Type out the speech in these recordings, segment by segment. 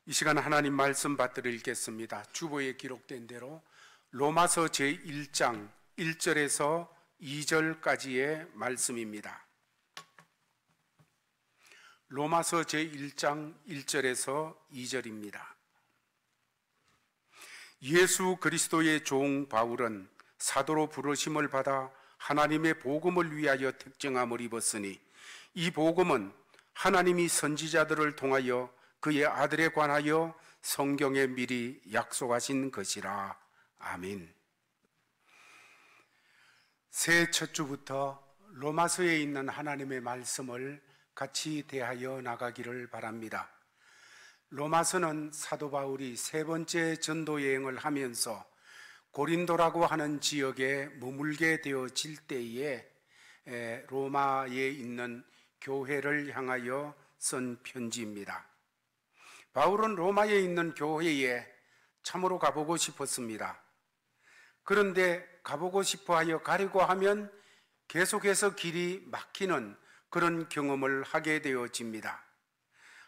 이 시간 하나님 말씀 받들어 읽겠습니다. 주보에 기록된 대로 로마서 제1장 1절에서 2절까지의 말씀입니다. 로마서 제1장 1절에서 2절입니다. 예수 그리스도의 종 바울은 사도로 부르심을 받아 하나님의 복음을 위하여 택정함을 입었으니 이 복음은 하나님이 선지자들을 통하여 그의 아들에 관하여 성경에 미리 약속하신 것이라. 아멘. 새해 첫 주부터 로마서에 있는 하나님의 말씀을 같이 대하여 나가기를 바랍니다. 로마서는 사도 바울이 세 번째 전도 여행을 하면서 고린도라고 하는 지역에 머물게 되어질 때에 로마에 있는 교회를 향하여 쓴 편지입니다. 바울은 로마에 있는 교회에 참으로 가보고 싶었습니다. 그런데 가보고 싶어 하여 가려고 하면 계속해서 길이 막히는 그런 경험을 하게 되어집니다.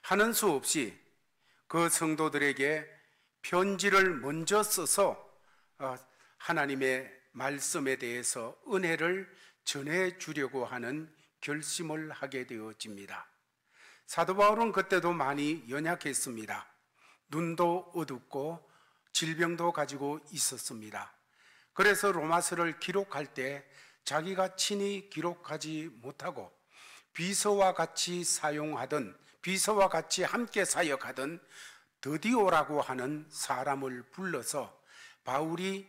하는 수 없이 그 성도들에게 편지를 먼저 써서 하나님의 말씀에 대해서 은혜를 전해주려고 하는 결심을 하게 되어집니다. 사도 바울은 그때도 많이 연약했습니다. 눈도 어둡고 질병도 가지고 있었습니다. 그래서 로마서를 기록할 때 자기가 친히 기록하지 못하고 비서와 같이 함께 사역하던 드디오라고 하는 사람을 불러서 바울이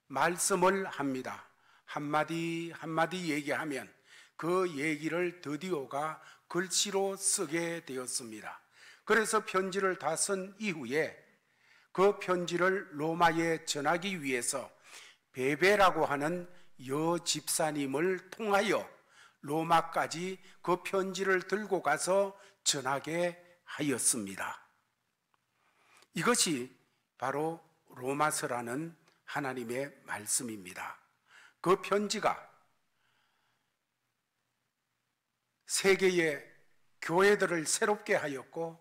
말씀을 합니다. 한마디 한마디 얘기하면 그 얘기를 드디오가 글씨로 쓰게 되었습니다. 그래서 편지를 다 쓴 이후에 그 편지를 로마에 전하기 위해서 베베라고 하는 여 집사님을 통하여 로마까지 그 편지를 들고 가서 전하게 하였습니다. 이것이 바로 로마서라는 하나님의 말씀입니다. 그 편지가 세계의 교회들을 새롭게 하였고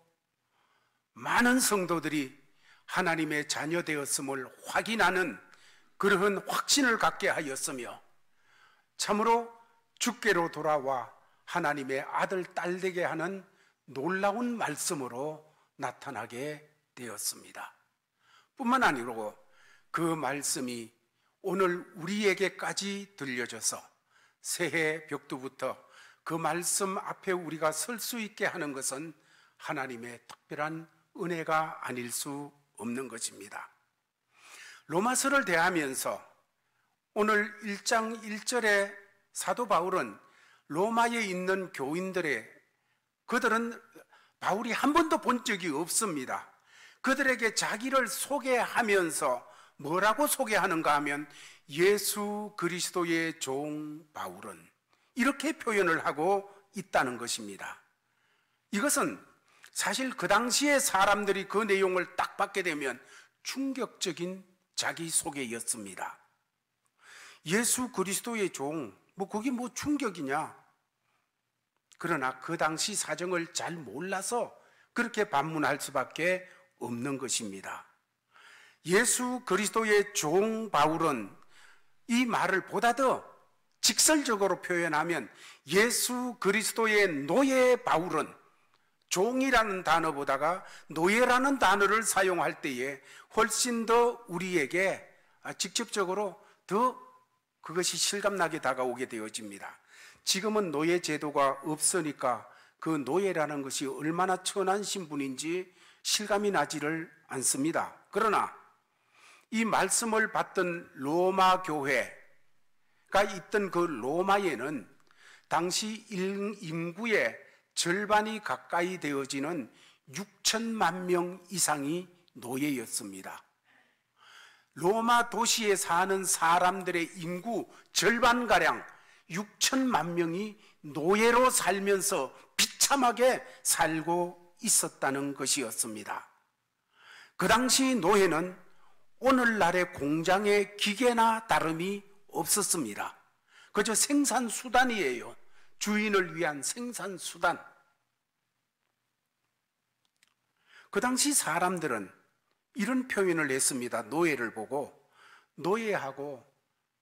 많은 성도들이 하나님의 자녀 되었음을 확인하는 그러한 확신을 갖게 하였으며 참으로 주께로 돌아와 하나님의 아들, 딸 되게 하는 놀라운 말씀으로 나타나게 되었습니다. 뿐만 아니고 그 말씀이 오늘 우리에게까지 들려져서 새해 벽두부터 그 말씀 앞에 우리가 설 수 있게 하는 것은 하나님의 특별한 은혜가 아닐 수 없는 것입니다. 로마서를 대하면서 오늘 1장 1절에 사도 바울은 로마에 있는 교인들의 그들은 바울이 한 번도 본 적이 없습니다. 그들에게 자기를 소개하면서 뭐라고 소개하는가 하면 예수 그리스도의 종 바울은 이렇게 표현을 하고 있다는 것입니다. 이것은 사실 그 당시에 사람들이 그 내용을 딱 받게 되면 충격적인 자기소개였습니다. 예수 그리스도의 종, 그게 충격이냐? 그러나 그 당시 사정을 잘 몰라서 그렇게 반문할 수밖에 없는 것입니다. 예수 그리스도의 종 바울은 이 말을 보다 더 직설적으로 표현하면 예수 그리스도의 노예 바울은 종이라는 단어보다가 노예라는 단어를 사용할 때에 훨씬 더 우리에게 직접적으로 더 그것이 실감나게 다가오게 되어집니다. 지금은 노예 제도가 없으니까 그 노예라는 것이 얼마나 천한 신분인지 실감이 나지를 않습니다. 그러나 이 말씀을 받던 로마 교회가 있던 그 로마에는 당시 인구의 절반이 가까이 되어지는 6천만 명 이상이 노예였습니다. 로마 도시에 사는 사람들의 인구 절반가량 6천만 명이 노예로 살면서 비참하게 살고 있었다는 것이었습니다. 그 당시 노예는 오늘날의 공장의 기계나 다름이 없었습니다. 그저 생산수단이에요. 주인을 위한 생산수단. 그 당시 사람들은 이런 표현을 했습니다. 노예를 보고 노예하고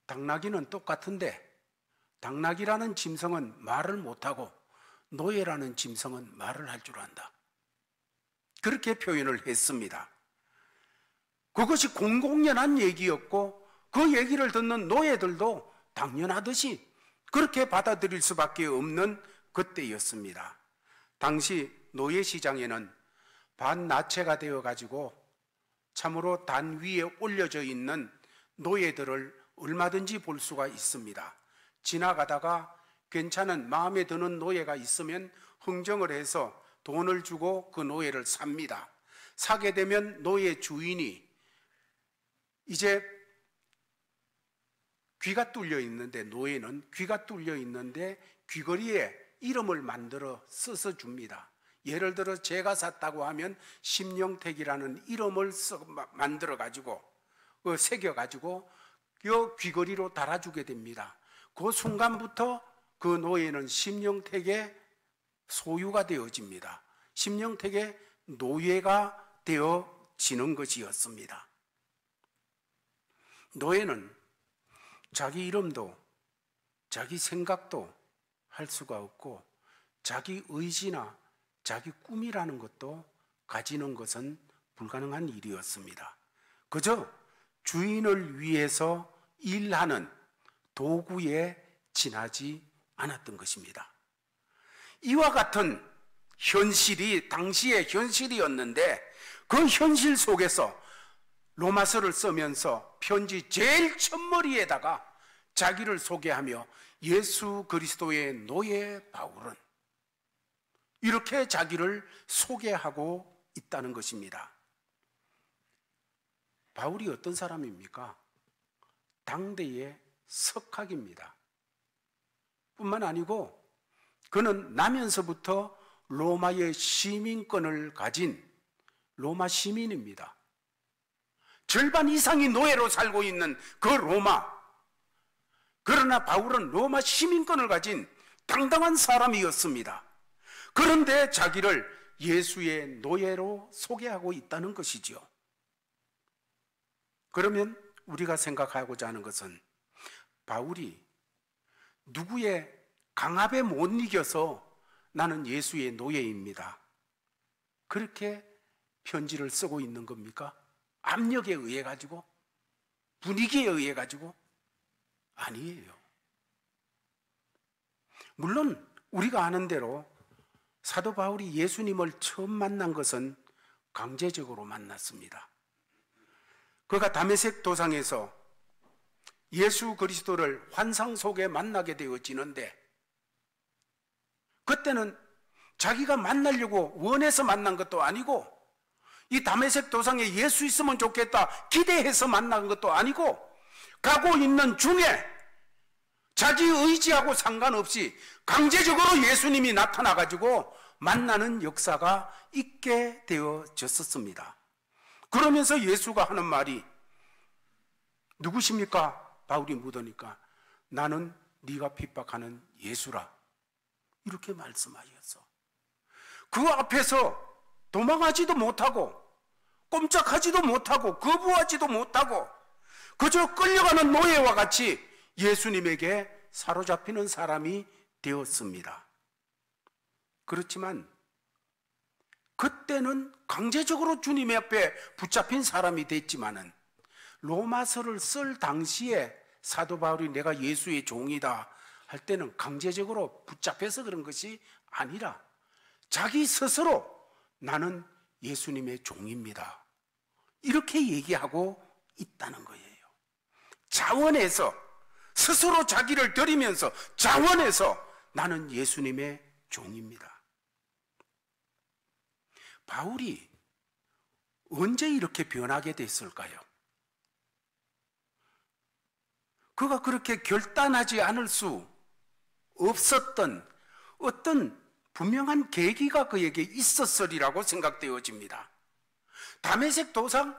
당나귀는 똑같은데 당나귀라는 짐승은 말을 못하고 노예라는 짐승은 말을 할 줄 안다. 그렇게 표현을 했습니다. 그것이 공공연한 얘기였고 그 얘기를 듣는 노예들도 당연하듯이 그렇게 받아들일 수밖에 없는 그때였습니다. 당시 노예 시장에는 반나체가 되어가지고 참으로 단 위에 올려져 있는 노예들을 얼마든지 볼 수가 있습니다. 지나가다가 괜찮은 마음에 드는 노예가 있으면 흥정을 해서 돈을 주고 그 노예를 삽니다. 사게 되면 노예 주인이 이제 귀가 뚫려 있는데, 노예는 귀가 뚫려 있는데 귀걸이에 이름을 만들어 써서 줍니다. 예를 들어 제가 샀다고 하면 심령택이라는 이름을 만들어 가지고 새겨 가지고 그 귀걸이로 달아주게 됩니다. 그 순간부터 그 노예는 심령택의 소유가 되어집니다. 심령택의 노예가 되어지는 것이었습니다. 노예는 자기 이름도 자기 생각도 할 수가 없고 자기 의지나 자기 꿈이라는 것도 가지는 것은 불가능한 일이었습니다. 그저 주인을 위해서 일하는 도구에 지나지 않았던 것입니다. 이와 같은 현실이 당시의 현실이었는데 그 현실 속에서 로마서를 쓰면서 편지 제일 첫머리에다가 자기를 소개하며 예수 그리스도의 노예 바울은 이렇게 자기를 소개하고 있다는 것입니다. 바울이 어떤 사람입니까? 당대의 석학입니다. 뿐만 아니고 그는 나면서부터 로마의 시민권을 가진 로마 시민입니다. 절반 이상이 노예로 살고 있는 그 로마. 그러나 바울은 로마 시민권을 가진 당당한 사람이었습니다. 그런데 자기를 예수의 노예로 소개하고 있다는 것이죠. 그러면 우리가 생각하고자 하는 것은 바울이 누구의 강압에 못 이겨서 나는 예수의 노예입니다, 그렇게 편지를 쓰고 있는 겁니까? 압력에 의해 가지고? 분위기에 의해 가지고? 아니에요. 물론 우리가 아는 대로 사도 바울이 예수님을 처음 만난 것은 강제적으로 만났습니다. 그가 다메섹 도상에서 예수 그리스도를 환상 속에 만나게 되어지는데 그때는 자기가 만나려고 원해서 만난 것도 아니고 이 다메섹 도상에 예수 있으면 좋겠다 기대해서 만난 것도 아니고 가고 있는 중에 자기 의지하고 상관없이 강제적으로 예수님이 나타나가지고 만나는 역사가 있게 되어졌었습니다. 그러면서 예수가 하는 말이 누구십니까? 바울이 묻으니까 나는 네가 핍박하는 예수라, 이렇게 말씀하셨어. 그 앞에서 도망하지도 못하고 꼼짝하지도 못하고 거부하지도 못하고 그저 끌려가는 노예와 같이 예수님에게 사로잡히는 사람이 되었습니다. 그렇지만 그때는 강제적으로 주님 앞에 붙잡힌 사람이 됐지만은 로마서를 쓸 당시에 사도 바울이 내가 예수의 종이다 할 때는 강제적으로 붙잡혀서 그런 것이 아니라 자기 스스로 나는 예수님의 종입니다, 이렇게 얘기하고 있다는 거예요. 자원해서 스스로 자기를 드리면서 자원해서 나는 예수님의 종입니다. 바울이 언제 이렇게 변하게 됐을까요? 그가 그렇게 결단하지 않을 수 없었던 어떤 분명한 계기가 그에게 있었으리라고 생각되어집니다. 다메섹 도상,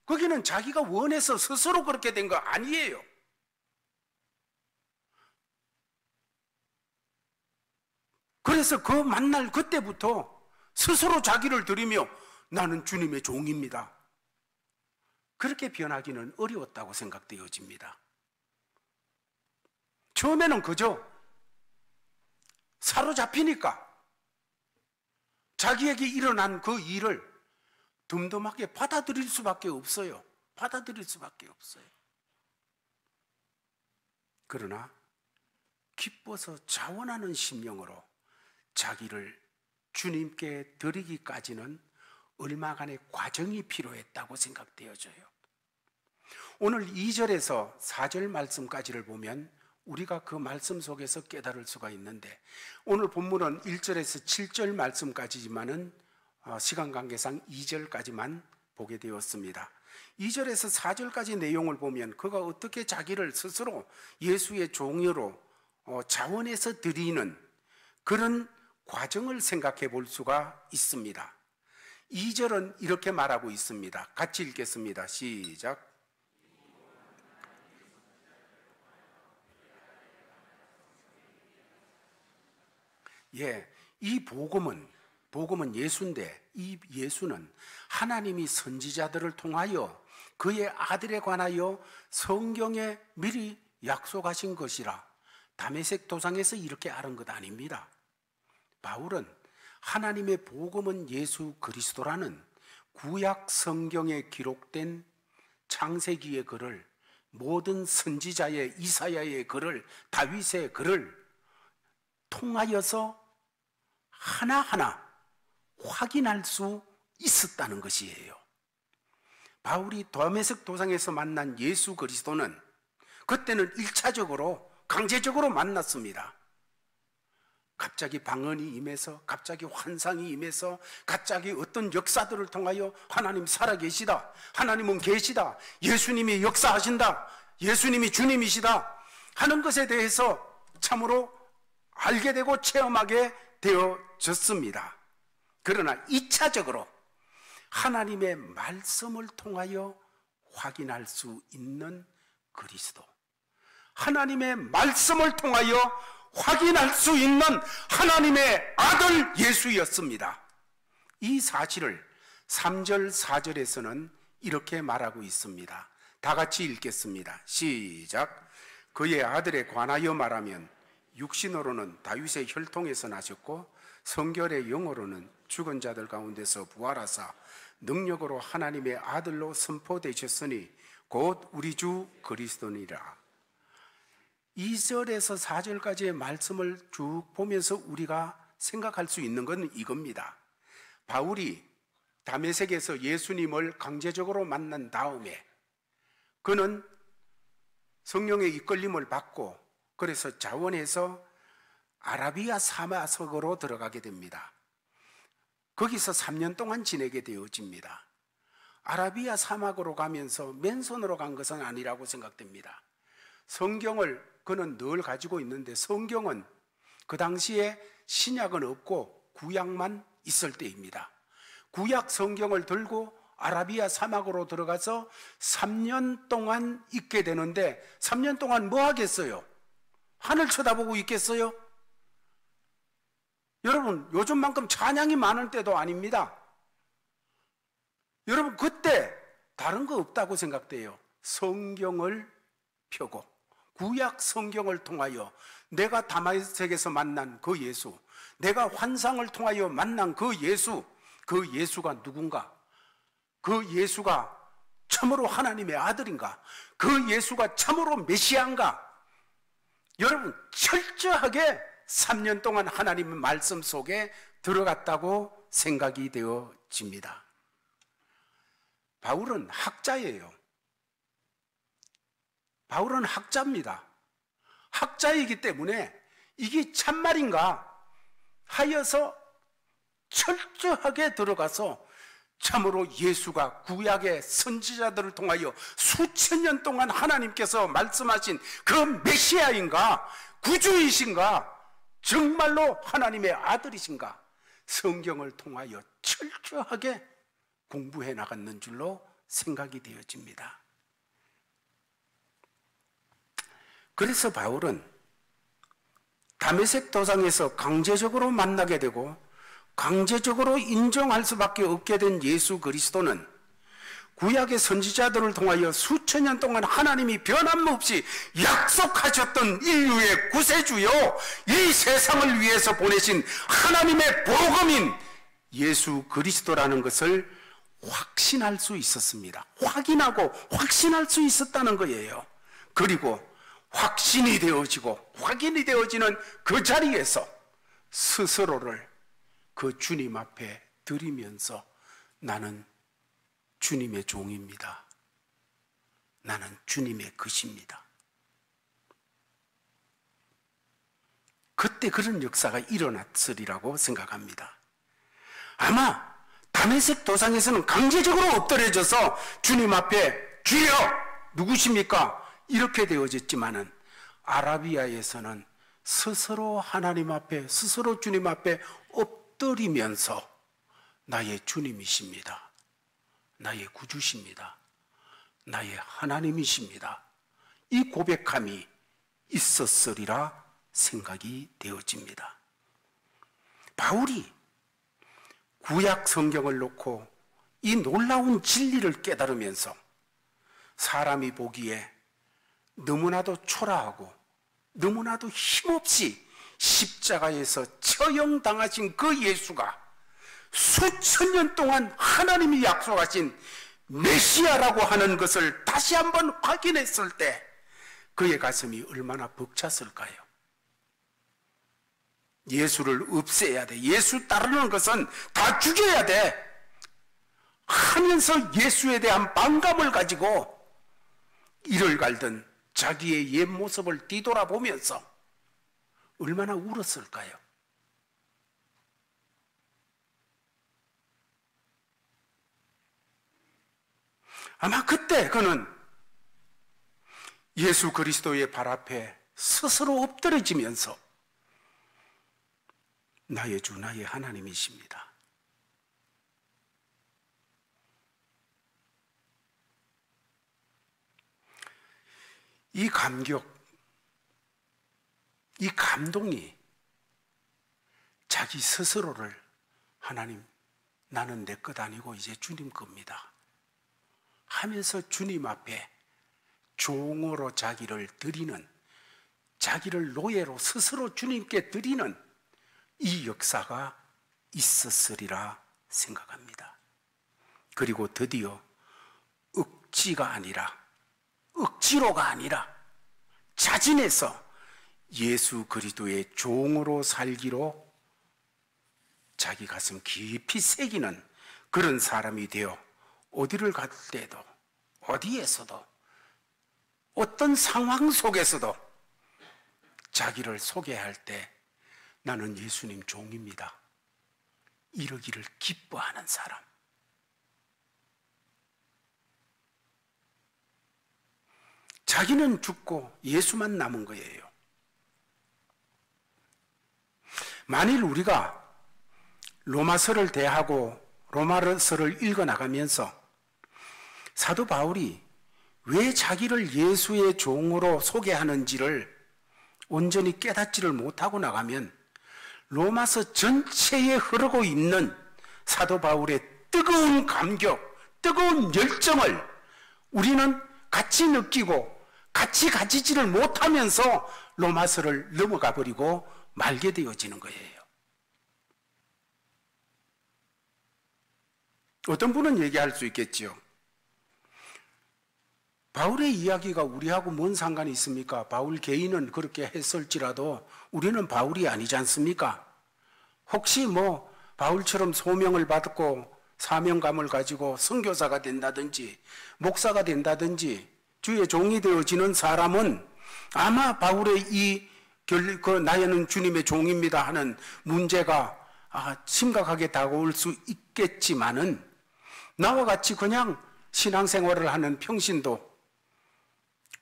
거기는 자기가 원해서 스스로 그렇게 된 거 아니에요. 그래서 그 만날 그때부터 스스로 자기를 드리며 나는 주님의 종입니다. 그렇게 변하기는 어려웠다고 생각되어집니다. 처음에는 그저 사로잡히니까 자기에게 일어난 그 일을 덤덤하게 받아들일 수밖에 없어요. 받아들일 수밖에 없어요. 그러나 기뻐서 자원하는 심령으로 자기를 주님께 드리기까지는 얼마간의 과정이 필요했다고 생각되어져요. 오늘 2절에서 4절 말씀까지를 보면 우리가 그 말씀 속에서 깨달을 수가 있는데, 오늘 본문은 1절에서 7절 말씀까지지만은 시간 관계상 2절까지만 보게 되었습니다. 2절에서 4절까지 내용을 보면 그가 어떻게 자기를 스스로 예수의 종으로 자원해서 드리는 그런 과정을 생각해 볼 수가 있습니다. 2절은 이렇게 말하고 있습니다. 같이 읽겠습니다. 시작. 이 복음은 예수인데, 이 예수는 하나님이 선지자들을 통하여 그의 아들에 관하여 성경에 미리 약속하신 것이라 다메섹 도상에서 이렇게 알은 것 아닙니다. 바울은 하나님의 복음은 예수 그리스도라는 구약 성경에 기록된 창세기의 글을, 모든 선지자의 이사야의 글을, 다윗의 글을 통하여서 하나하나 확인할 수 있었다는 것이에요. 바울이 다메섹 도상에서 만난 예수 그리스도는 그때는 1차적으로 강제적으로 만났습니다. 갑자기 방언이 임해서, 갑자기 환상이 임해서, 갑자기 어떤 역사들을 통하여 하나님 살아계시다, 하나님은 계시다, 예수님이 역사하신다, 예수님이 주님이시다 하는 것에 대해서 참으로 알게 되고 체험하게 되어졌습니다. 그러나 2차적으로 하나님의 말씀을 통하여 확인할 수 있는 그리스도, 하나님의 말씀을 통하여 확인할 수 있는 하나님의 아들 예수였습니다. 이 사실을 3절 4절에서는 이렇게 말하고 있습니다. 다 같이 읽겠습니다. 시작. 그의 아들에 관하여 말하면 육신으로는 다윗의 혈통에서 나셨고 성결의 영으로는 죽은 자들 가운데서 부활하사 능력으로 하나님의 아들로 선포되셨으니 곧 우리 주 그리스도니라. 2절에서 4절까지의 말씀을 쭉 보면서 우리가 생각할 수 있는 건 이겁니다. 바울이 다메섹에서 예수님을 강제적으로 만난 다음에 그는 성령의 이끌림을 받고 그래서 자원해서 아라비아 사막으로 들어가게 됩니다. 거기서 3년 동안 지내게 되어집니다. 아라비아 사막으로 가면서 맨손으로 간 것은 아니라고 생각됩니다. 성경을 그는 늘 가지고 있는데, 성경은 그 당시에 신약은 없고 구약만 있을 때입니다. 구약 성경을 들고 아라비아 사막으로 들어가서 3년 동안 있게 되는데, 3년 동안 뭐 하겠어요? 하늘 쳐다보고 있겠어요? 여러분, 요즘만큼 찬양이 많을 때도 아닙니다. 여러분, 그때 다른 거 없다고 생각돼요. 성경을 펴고 구약 성경을 통하여 내가 다메섹에서 만난 그 예수, 내가 환상을 통하여 만난 그 예수, 그 예수가 누군가? 그 예수가 참으로 하나님의 아들인가? 그 예수가 참으로 메시아인가? 여러분, 철저하게 3년 동안 하나님의 말씀 속에 들어갔다고 생각이 되어집니다. 바울은 학자예요. 바울은 학자입니다. 학자이기 때문에 이게 참말인가 하여서 철저하게 들어가서 참으로 예수가 구약의 선지자들을 통하여 수천 년 동안 하나님께서 말씀하신 그 메시아인가, 구주이신가, 정말로 하나님의 아들이신가, 성경을 통하여 철저하게 공부해 나갔는 줄로 생각이 되어집니다. 그래서 바울은 다메섹 도상에서 강제적으로 만나게 되고 강제적으로 인정할 수밖에 없게 된 예수 그리스도는 구약의 선지자들을 통하여 수천 년 동안 하나님이 변함없이 약속하셨던 인류의 구세주요, 이 세상을 위해서 보내신 하나님의 복음인 예수 그리스도라는 것을 확신할 수 있었습니다. 확인하고 확신할 수 있었다는 거예요. 그리고 확신이 되어지고 확인이 되어지는 그 자리에서 스스로를 그 주님 앞에 드리면서 나는 주님의 종입니다. 나는 주님의 것입니다. 그때 그런 역사가 일어났으리라고 생각합니다. 아마 다메섹 도상에서는 강제적으로 엎드려져서 주님 앞에 주여 누구십니까? 이렇게 되어졌지만은 아라비아에서는 스스로 하나님 앞에, 스스로 주님 앞에 엎드리면서 나의 주님이십니다. 나의 구주십니다. 나의 하나님이십니다. 이 고백함이 있었으리라 생각이 되어집니다. 바울이 구약 성경을 놓고 이 놀라운 진리를 깨달으면서 사람이 보기에 너무나도 초라하고 너무나도 힘없이 십자가에서 처형당하신 그 예수가 수천 년 동안 하나님이 약속하신 메시아라고 하는 것을 다시 한번 확인했을 때 그의 가슴이 얼마나 벅찼을까요? 예수를 없애야 돼. 예수 따르는 것은 다 죽여야 돼. 하면서 예수에 대한 반감을 가지고 이를 갈던 자기의 옛 모습을 뒤돌아보면서 얼마나 울었을까요? 아마 그때 그는 예수 그리스도의 발 앞에 스스로 엎드려지면서 나의 주, 나의 하나님이십니다. 이 감격, 이 감동이 자기 스스로를 하나님, 나는 내 것 아니고 이제 주님 겁니다 하면서 주님 앞에 종으로 자기를 드리는, 자기를 노예로 스스로 주님께 드리는 이 역사가 있었으리라 생각합니다. 그리고 드디어 억지가 아니라, 억지로가 아니라 자진해서 예수 그리스도의 종으로 살기로 자기 가슴 깊이 새기는 그런 사람이 되어 어디를 갈 때도, 어디에서도, 어떤 상황 속에서도 자기를 소개할 때 나는 예수님 종입니다 이러기를 기뻐하는 사람. 자기는 죽고 예수만 남은 거예요. 만일 우리가 로마서를 대하고 로마서를 읽어나가면서 사도 바울이 왜 자기를 예수의 종으로 소개하는지를 온전히 깨닫지를 못하고 나가면 로마서 전체에 흐르고 있는 사도 바울의 뜨거운 감격, 뜨거운 열정을 우리는 같이 느끼고 같이 가지지를 못하면서 로마서를 넘어가 버리고 말게 되어지는 거예요. 어떤 분은 얘기할 수 있겠지요. 바울의 이야기가 우리하고 뭔 상관이 있습니까? 바울 개인은 그렇게 했을지라도 우리는 바울이 아니지 않습니까? 혹시 뭐 바울처럼 소명을 받고 사명감을 가지고 선교사가 된다든지 목사가 된다든지 주의 종이 되어지는 사람은 아마 바울의 나는 주님의 종입니다 하는 문제가 심각하게 다가올 수 있겠지만은 나와 같이 그냥 신앙생활을 하는 평신도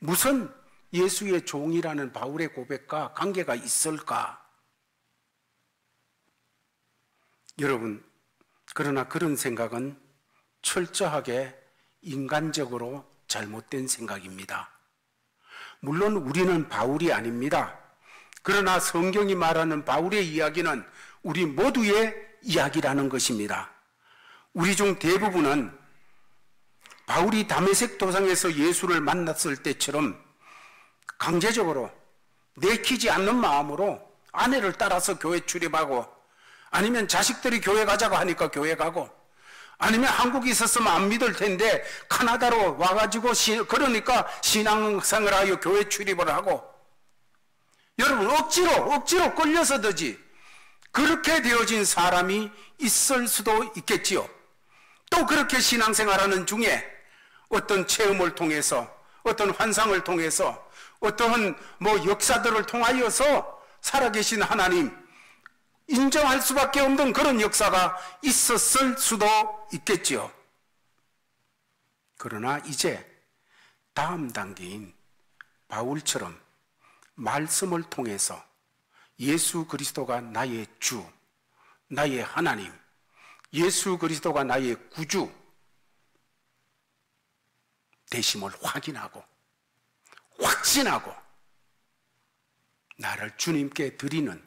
무슨 예수의 종이라는 바울의 고백과 관계가 있을까? 여러분, 그러나 그런 생각은 철저하게 인간적으로 잘못된 생각입니다. 물론 우리는 바울이 아닙니다. 그러나 성경이 말하는 바울의 이야기는 우리 모두의 이야기라는 것입니다. 우리 중 대부분은 바울이 다메섹 도상에서 예수를 만났을 때처럼 강제적으로 내키지 않는 마음으로 아내를 따라서 교회 출입하고, 아니면 자식들이 교회 가자고 하니까 교회 가고, 아니면 한국에 있었으면 안 믿을 텐데 카나다로 와가지고 그러니까 신앙생활을 하여 교회 출입을 하고, 여러분 억지로 끌려서든지 그렇게 되어진 사람이 있을 수도 있겠지요. 또 그렇게 신앙생활하는 중에 어떤 체험을 통해서, 어떤 환상을 통해서, 어떠한 역사들을 통하여서 살아계신 하나님 인정할 수밖에 없는 그런 역사가 있었을 수도 있겠지요. 그러나 이제 다음 단계인 바울처럼 말씀을 통해서 예수 그리스도가 나의 주, 나의 하나님, 예수 그리스도가 나의 구주 되심을 확인하고 확신하고 나를 주님께 드리는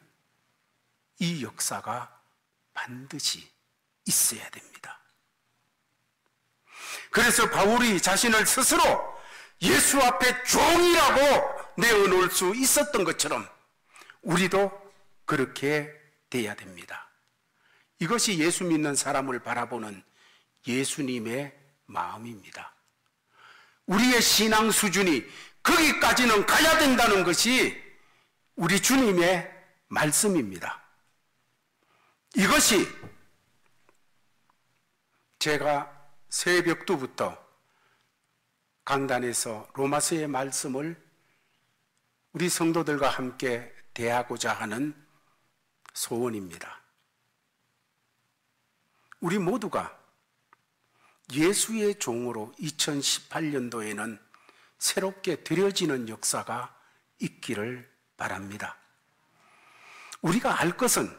이 역사가 반드시 있어야 됩니다. 그래서 바울이 자신을 스스로 예수 앞에 종이라고 내어놓을 수 있었던 것처럼 우리도 그렇게 돼야 됩니다. 이것이 예수 믿는 사람을 바라보는 예수님의 마음입니다. 우리의 신앙 수준이 거기까지는 가야 된다는 것이 우리 주님의 말씀입니다. 이것이 제가 새벽부터 강단에서 로마서의 말씀을 우리 성도들과 함께 대하고자 하는 소원입니다. 우리 모두가 예수의 종으로 2018년도에는 새롭게 드려지는 역사가 있기를 바랍니다. 우리가 알 것은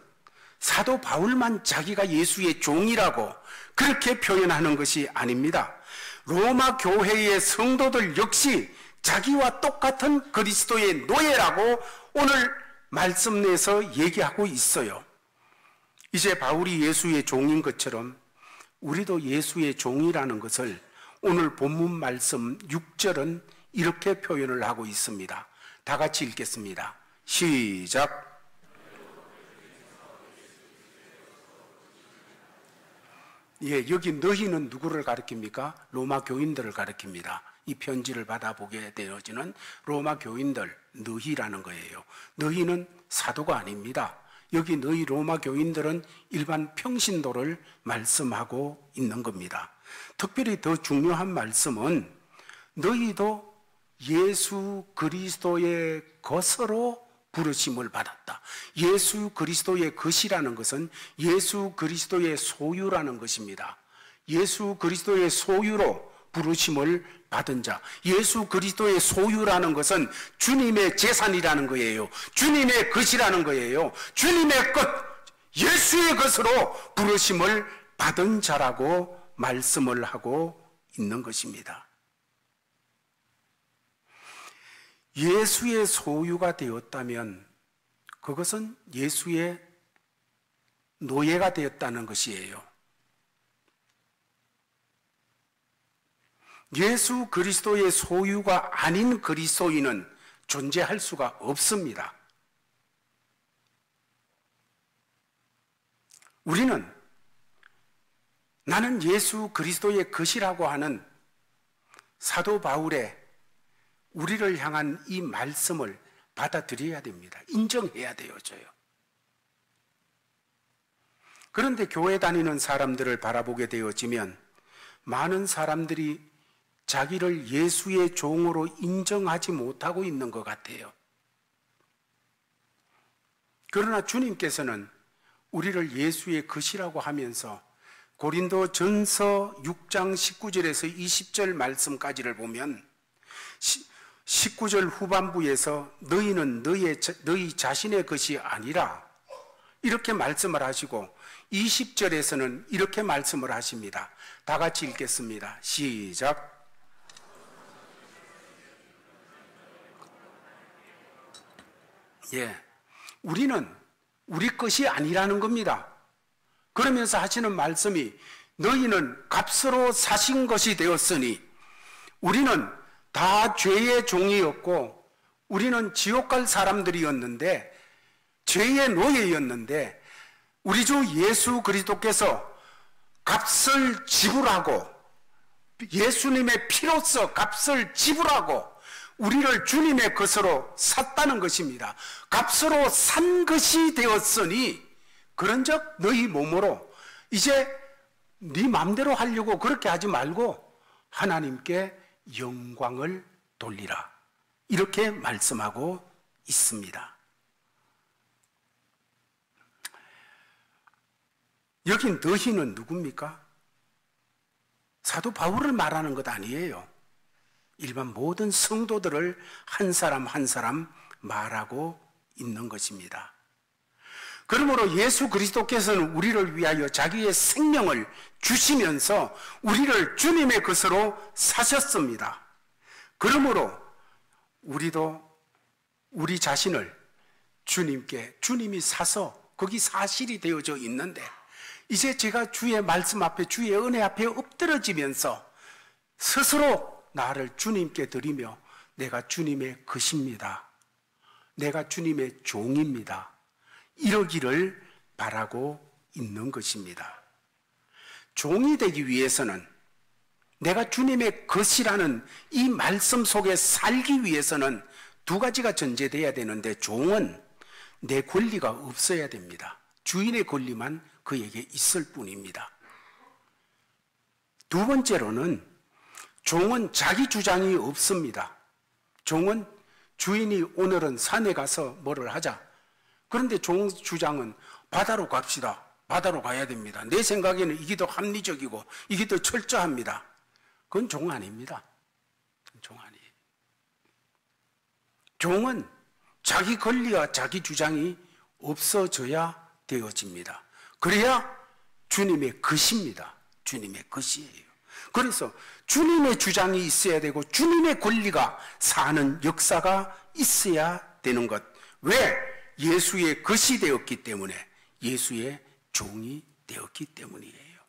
사도 바울만 자기가 예수의 종이라고 그렇게 표현하는 것이 아닙니다. 로마 교회의 성도들 역시 자기와 똑같은 그리스도의 노예라고 오늘 말씀 내에서 얘기하고 있어요. 이제 바울이 예수의 종인 것처럼 우리도 예수의 종이라는 것을 오늘 본문 말씀 6절은 이렇게 표현을 하고 있습니다. 다 같이 읽겠습니다. 시작. 예, 여기 너희는 누구를 가리킵니까? 로마 교인들을 가리킵니다. 이 편지를 받아보게 되어지는 로마 교인들, 너희라는 거예요. 너희는 사도가 아닙니다. 여기 너희 로마 교인들은 일반 평신도를 말씀하고 있는 겁니다. 특별히 더 중요한 말씀은 너희도 예수 그리스도의 것으로 부르심을 받았다. 예수 그리스도의 것이라는 것은 예수 그리스도의 소유라는 것입니다. 예수 그리스도의 소유로 부르심을 받은 자. 예수 그리스도의 소유라는 것은 주님의 재산이라는 거예요. 주님의 것이라는 거예요. 주님의 것, 예수의 것으로 부르심을 받은 자라고 말씀을 하고 있는 것입니다. 예수의 소유가 되었다면 그것은 예수의 노예가 되었다는 것이에요. 예수 그리스도의 소유가 아닌 그리스도인은 존재할 수가 없습니다. 우리는 나는 예수 그리스도의 것이라고 하는 사도 바울의 우리를 향한 이 말씀을 받아들여야 됩니다. 인정해야 되어져요. 그런데 교회 다니는 사람들을 바라보게 되어지면 많은 사람들이 자기를 예수의 종으로 인정하지 못하고 있는 것 같아요. 그러나 주님께서는 우리를 예수의 것이라고 하면서 고린도전서 6장 19절에서 20절 말씀까지를 보면 19절 후반부에서 너희는 너희 자신의 것이 아니라 이렇게 말씀을 하시고 20절에서는 이렇게 말씀을 하십니다. 다 같이 읽겠습니다. 시작. 예, 우리는 우리 것이 아니라는 겁니다. 그러면서 하시는 말씀이 너희는 값으로 사신 것이 되었으니 우리는 다 죄의 종이었고 우리는 지옥 갈 사람들이었는데 죄의 노예였는데 우리 주 예수 그리스도께서 값을 지불하고 예수님의 피로써 값을 지불하고 우리를 주님의 것으로 샀다는 것입니다. 값으로 산 것이 되었으니 그런즉 너희 몸으로 이제 네 마음대로 하려고 그렇게 하지 말고 하나님께 영광을 돌리라. 이렇게 말씀하고 있습니다. 여긴 너희는 누굽니까? 사도 바울을 말하는 것 아니에요. 일반 모든 성도들을 한 사람 한 사람 말하고 있는 것입니다. 그러므로 예수 그리스도께서는 우리를 위하여 자기의 생명을 주시면서 우리를 주님의 것으로 사셨습니다. 그러므로 우리도 우리 자신을 주님께 주님이 사서 거기 사실이 되어져 있는데 이제 제가 주의 말씀 앞에 주의 은혜 앞에 엎드러지면서 스스로 나를 주님께 드리며 내가 주님의 것입니다. 내가 주님의 종입니다. 이러기를 바라고 있는 것입니다. 종이 되기 위해서는 내가 주님의 것이라는 이 말씀 속에 살기 위해서는 두 가지가 전제돼야 되는데 종은 내 권리가 없어야 됩니다. 주인의 권리만 그에게 있을 뿐입니다. 두 번째로는 종은 자기 주장이 없습니다. 종은 주인이 오늘은 산에 가서 뭐를 하자. 그런데 종 주장은 바다로 갑시다. 바다로 가야 됩니다. 내 생각에는 이게 더 합리적이고 이게 더 철저합니다. 그건 종 아닙니다. 종 아니에요. 종은 자기 권리와 자기 주장이 없어져야 되어집니다. 그래야 주님의 것입니다. 주님의 것이에요. 그래서 주님의 주장이 있어야 되고 주님의 권리가 사는 역사가 있어야 되는 것. 왜? 예수의 것이 되었기 때문에, 예수의 종이 되었기 때문이에요.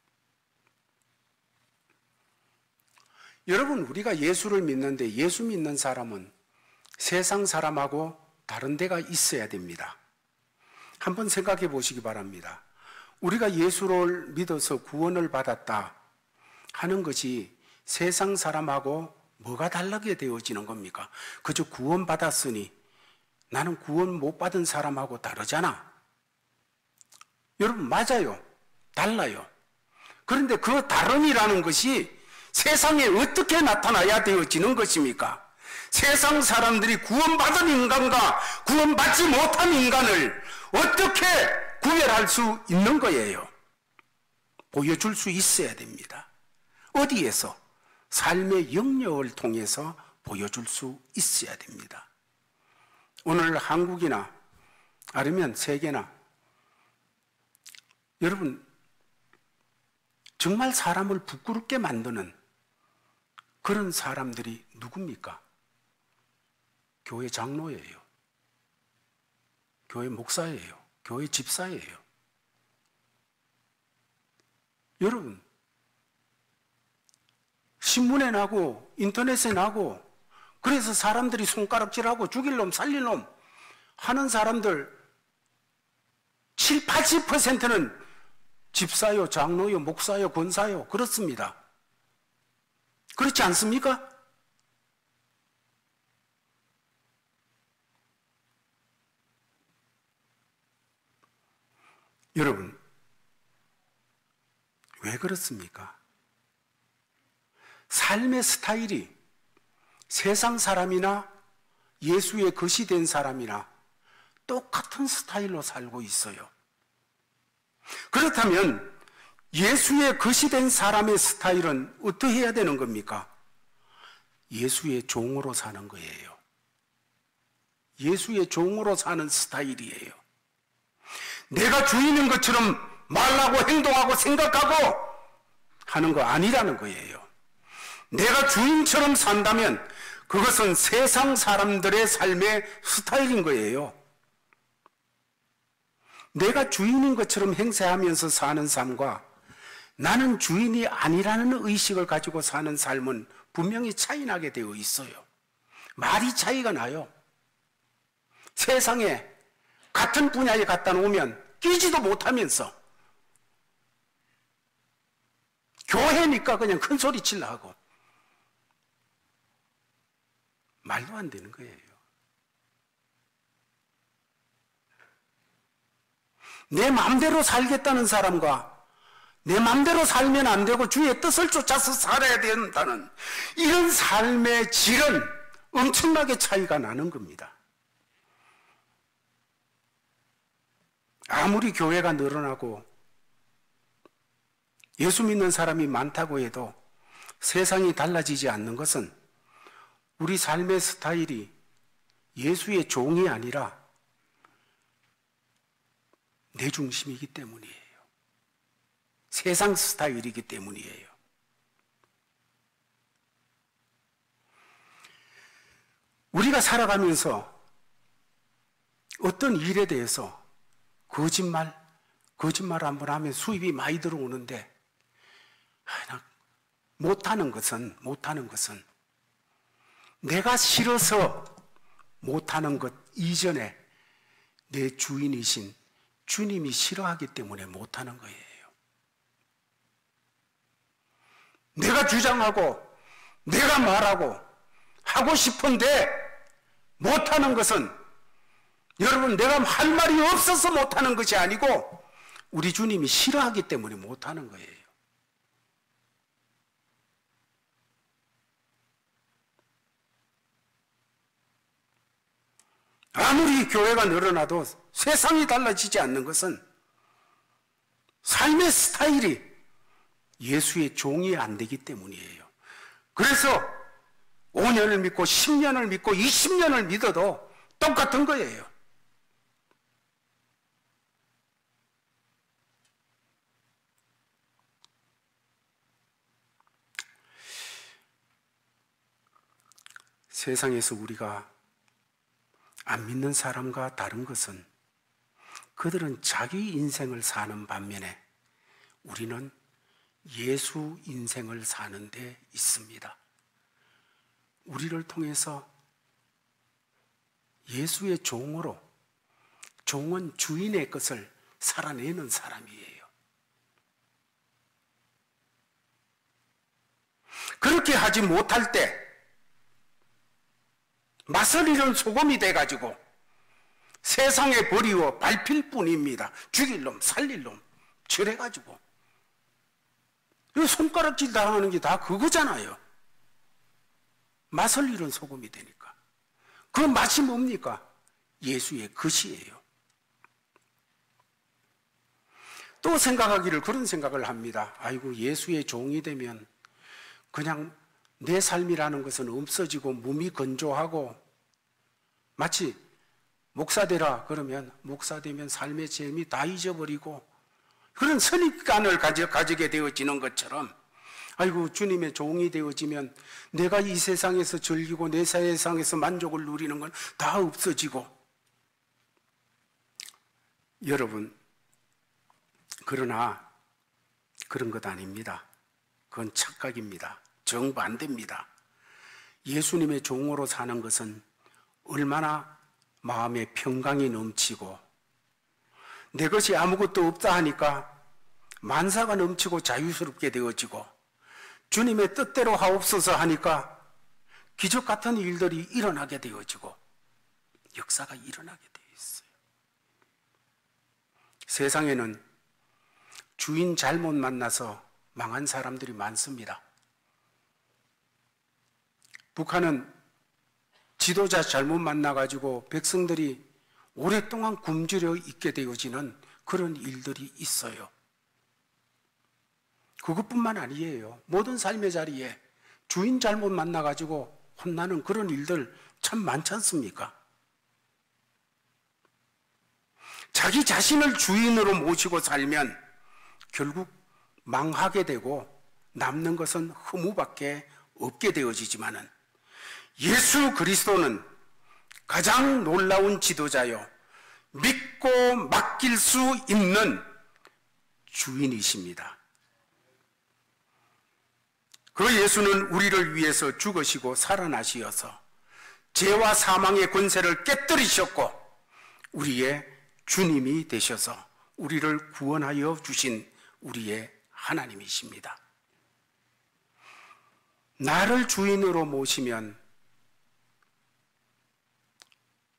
여러분, 우리가 예수를 믿는데 예수 믿는 사람은 세상 사람하고 다른 데가 있어야 됩니다. 한번 생각해 보시기 바랍니다. 우리가 예수를 믿어서 구원을 받았다 하는 것이 세상 사람하고 뭐가 다르게 되어지는 겁니까? 그저 구원 받았으니 나는 구원 못 받은 사람하고 다르잖아. 여러분, 맞아요. 달라요. 그런데 그 다름이라는 것이 세상에 어떻게 나타나야 되어지는 것입니까? 세상 사람들이 구원받은 인간과 구원받지 못한 인간을 어떻게 구별할 수 있는 거예요? 보여줄 수 있어야 됩니다. 어디에서? 삶의 영역을 통해서 보여줄 수 있어야 됩니다. 오늘 한국이나 아니면 세계나 여러분, 정말 사람을 부끄럽게 만드는 그런 사람들이 누굽니까? 교회 장로예요. 교회 목사예요. 교회 집사예요. 여러분, 신문에 나고 인터넷에 나고 그래서 사람들이 손가락질하고 죽일 놈 살릴 놈 하는 사람들 80%는 집사요, 장로요, 목사요, 권사요. 그렇습니다. 그렇지 않습니까? 여러분, 왜 그렇습니까? 삶의 스타일이 세상 사람이나 예수의 것이 된 사람이나 똑같은 스타일로 살고 있어요. 그렇다면 예수의 것이 된 사람의 스타일은 어떻게 해야 되는 겁니까? 예수의 종으로 사는 거예요. 예수의 종으로 사는 스타일이에요. 내가 주인인 것처럼 말하고 행동하고 생각하고 하는 거 아니라는 거예요. 내가 주인처럼 산다면 그것은 세상 사람들의 삶의 스타일인 거예요. 내가 주인인 것처럼 행세하면서 사는 삶과 나는 주인이 아니라는 의식을 가지고 사는 삶은 분명히 차이 나게 되어 있어요. 말이 차이가 나요. 세상에 같은 분야에 갖다 놓으면 끼지도 못하면서 교회니까 그냥 큰 소리 칠라 하고 말도 안 되는 거예요. 내 마음대로 살겠다는 사람과 내 마음대로 살면 안 되고 주의 뜻을 쫓아서 살아야 된다는 이런 삶의 질은 엄청나게 차이가 나는 겁니다. 아무리 교회가 늘어나고 예수 믿는 사람이 많다고 해도 세상이 달라지지 않는 것은 우리 삶의 스타일이 예수의 종이 아니라 내 중심이기 때문이에요. 세상 스타일이기 때문이에요. 우리가 살아가면서 어떤 일에 대해서 거짓말 한번 하면 수입이 많이 들어오는데 못하는 것은 내가 싫어서 못하는 것 이전에 내 주인이신 주님이 싫어하기 때문에 못하는 거예요. 내가 주장하고 내가 말하고 하고 싶은데 못하는 것은 여러분 내가 할 말이 없어서 못하는 것이 아니고 우리 주님이 싫어하기 때문에 못하는 거예요. 아무리 교회가 늘어나도 세상이 달라지지 않는 것은 삶의 스타일이 예수의 종이 안 되기 때문이에요. 그래서 5년을 믿고 10년을 믿고 20년을 믿어도 똑같은 거예요. 세상에서 우리가 안 믿는 사람과 다른 것은 그들은 자기 인생을 사는 반면에 우리는 예수 인생을 사는 데 있습니다. 우리를 통해서 예수의 종으로, 종은 주인의 것을 살아내는 사람이에요. 그렇게 하지 못할 때 맛을 잃은 소금이 돼가지고 세상에 버리워 밟힐 뿐입니다. 죽일 놈, 살릴 놈, 저래가지고 손가락질 당하는 게 다 그거잖아요. 맛을 잃은 소금이 되니까. 그 맛이 뭡니까? 예수의 것이에요. 또 생각하기를 그런 생각을 합니다. 아이고 예수의 종이 되면 그냥 내 삶이라는 것은 없어지고 몸이 건조하고 마치 목사 되라 그러면 목사 되면 삶의 재미 다 잊어버리고 그런 선입관을 가지게 되어지는 것처럼 아이고 주님의 종이 되어지면 내가 이 세상에서 즐기고 내 세상에서 만족을 누리는 건 다 없어지고 여러분 그러나 그런 것 아닙니다. 그건 착각입니다. 정반대입니다. 예수님의 종으로 사는 것은 얼마나 마음에 평강이 넘치고 내 것이 아무것도 없다 하니까 만사가 넘치고 자유스럽게 되어지고 주님의 뜻대로 하옵소서 하니까 기적 같은 일들이 일어나게 되어지고 역사가 일어나게 되어 있어요. 세상에는 주인 잘못 만나서 망한 사람들이 많습니다. 북한은 지도자 잘못 만나가지고 백성들이 오랫동안 굶주려 있게 되어지는 그런 일들이 있어요. 그것뿐만 아니에요. 모든 삶의 자리에 주인 잘못 만나가지고 혼나는 그런 일들 참 많지 않습니까? 자기 자신을 주인으로 모시고 살면 결국 망하게 되고 남는 것은 허무밖에 없게 되어지지만은 예수 그리스도는 가장 놀라운 지도자요 믿고 맡길 수 있는 주인이십니다. 그 예수는 우리를 위해서 죽으시고 살아나시어서 죄와 사망의 권세를 깨뜨리셨고 우리의 주님이 되셔서 우리를 구원하여 주신 우리의 하나님이십니다. 나를 주인으로 모시면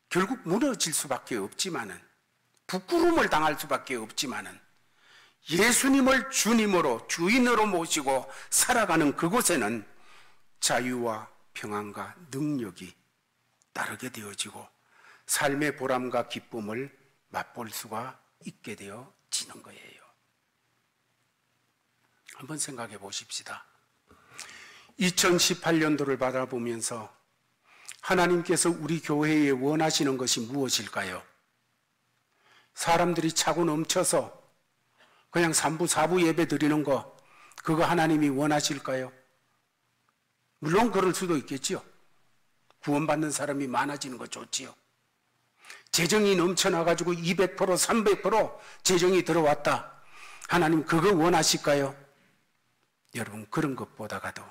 결국 무너질 수밖에 없지만은, 부끄러움을 당할 수밖에 없지만은, 예수님을 주님으로 주인으로 모시고 살아가는 그곳에는 자유와 평안과 능력이 따르게 되어지고 삶의 보람과 기쁨을 맛볼 수가 있게 되어지는 거예요. 한번 생각해 보십시다. 2018년도를 바라보면서 하나님께서 우리 교회에 원하시는 것이 무엇일까요? 사람들이 차고 넘쳐서 그냥 3부, 4부 예배 드리는 거, 그거 하나님이 원하실까요? 물론 그럴 수도 있겠지요. 구원받는 사람이 많아지는 거 좋지요. 재정이 넘쳐나가지고 200%, 300% 재정이 들어왔다. 하나님 그거 원하실까요? 여러분, 그런 것보다가도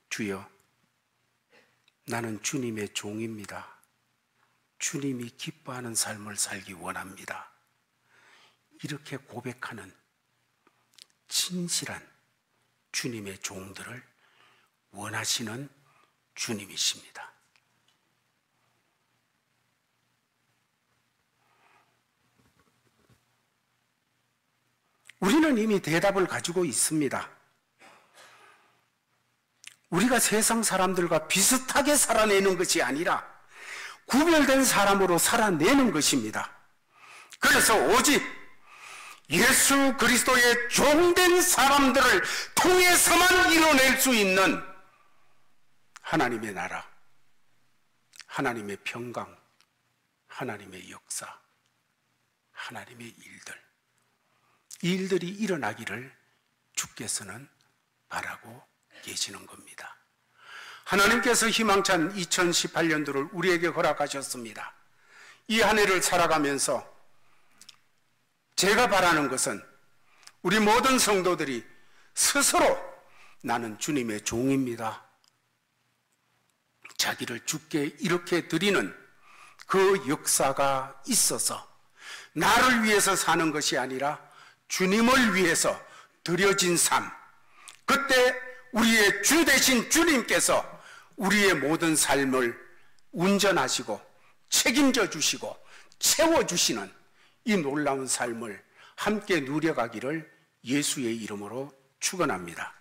주여, 나는 주님의 종입니다. 주님이 기뻐하는 삶을 살기 원합니다. 이렇게 고백하는 진실한 주님의 종들을 원하시는 주님이십니다. 우리는 이미 대답을 가지고 있습니다. 우리가 세상 사람들과 비슷하게 살아내는 것이 아니라 구별된 사람으로 살아내는 것입니다. 그래서 오직 예수 그리스도의 종된 사람들을 통해서만 이뤄낼 수 있는 하나님의 나라, 하나님의 평강, 하나님의 역사, 하나님의 일들, 이 일들이 일어나기를 주께서는 바라고 계시는 겁니다. 하나님께서 희망찬 2018년도를 우리에게 허락하셨습니다. 이 한 해를 살아가면서 제가 바라는 것은 우리 모든 성도들이 스스로 나는 주님의 종입니다. 자기를 주께 이렇게 드리는 그 역사가 있어서 나를 위해서 사는 것이 아니라 주님을 위해서 드려진 삶, 그때 우리의 주 되신 주님께서 우리의 모든 삶을 운전하시고 책임져 주시고 채워주시는 이 놀라운 삶을 함께 누려가기를 예수의 이름으로 축원합니다.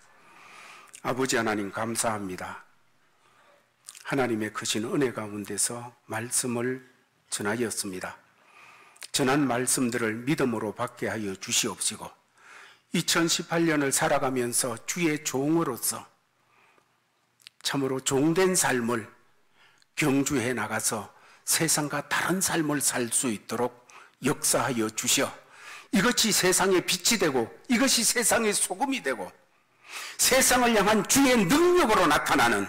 아버지 하나님 감사합니다. 하나님의 크신 은혜 가운데서 말씀을 전하였습니다. 전한 말씀들을 믿음으로 받게 하여 주시옵시고 2018년을 살아가면서 주의 종으로서 참으로 종된 삶을 경주해 나가서 세상과 다른 삶을 살 수 있도록 역사하여 주시어 이것이 세상의 빛이 되고 이것이 세상의 소금이 되고 세상을 향한 주의 능력으로 나타나는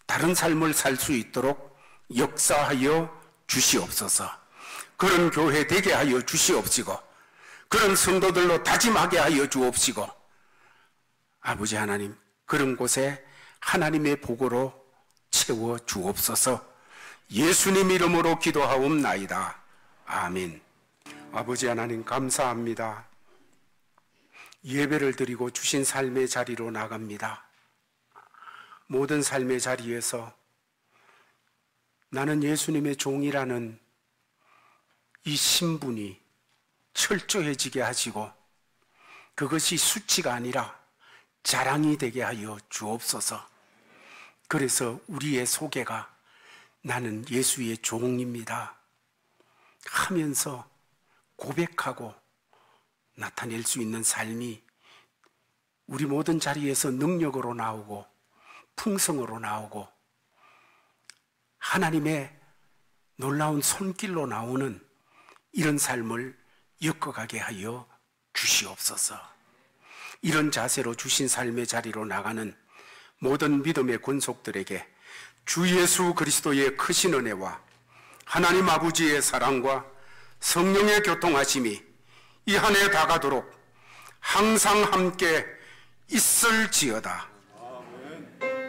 다른 삶을 살 수 있도록 역사하여 주시옵소서. 그런 교회 되게 하여 주시옵시고 그런 성도들로 다짐하게 하여 주옵시고 아버지 하나님 그런 곳에 하나님의 복으로 채워 주옵소서. 예수님 이름으로 기도하옵나이다. 아멘. 아버지 하나님 감사합니다. 예배를 드리고 주신 삶의 자리로 나갑니다. 모든 삶의 자리에서 나는 예수님의 종이라는 이 신분이 철저해지게 하시고 그것이 수치가 아니라 자랑이 되게 하여 주옵소서. 그래서 우리의 소개가 나는 예수의 종입니다 하면서 고백하고 나타낼 수 있는 삶이 우리 모든 자리에서 능력으로 나오고 풍성으로 나오고 하나님의 놀라운 손길로 나오는 이런 삶을 엮어가게 하여 주시옵소서. 이런 자세로 주신 삶의 자리로 나가는 모든 믿음의 권속들에게 주 예수 그리스도의 크신 은혜와 하나님 아버지의 사랑과 성령의 교통하심이 이 한 해 다 가도록 항상 함께 있을지어다.